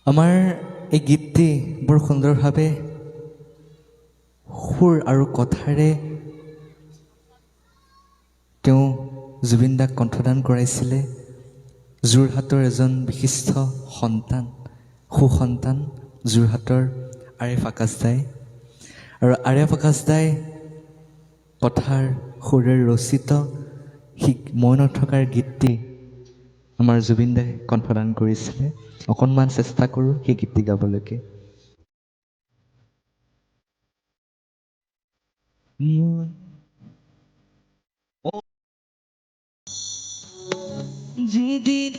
আমাৰ এই গীতটি বৰ সুন্দৰভাৱে সুৰ আৰু কথাৰে তেওঁ জুবিন দাক কণ্ঠদান কৰাইছিলে। যোৰহাটৰ এজন বিশিষ্ট সন্তান, সুসন্তান যোৰহাটৰ আৰেফ আকাশ দাই। আৰু আৰেফ আকাশ দাই কথাৰ সুৰেৰে ৰচিত মই নথকাৰ গীতটি আমাৰ জুবিন দাই কণ্ঠদান কৰিছিলে। অকণমান চেষ্টা কৰোঁ সেই গীতটি গাবলৈকে। যিদিন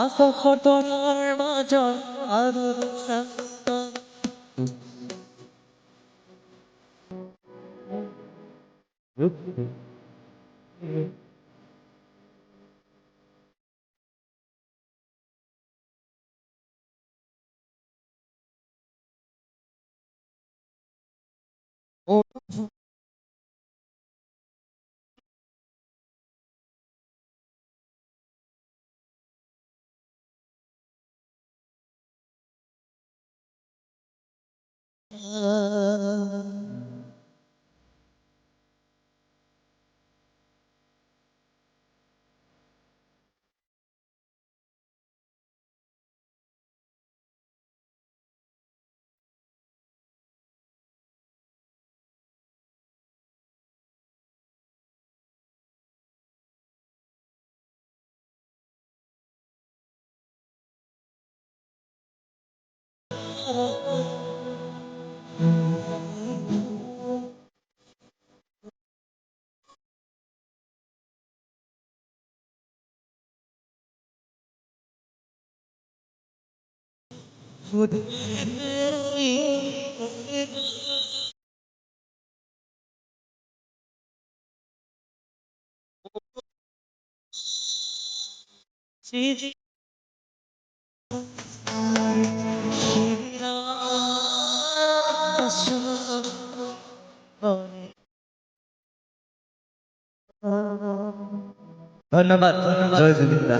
আকাশৰ মাজত আৰু ধন্যবাদ, জয় জুবিন দা।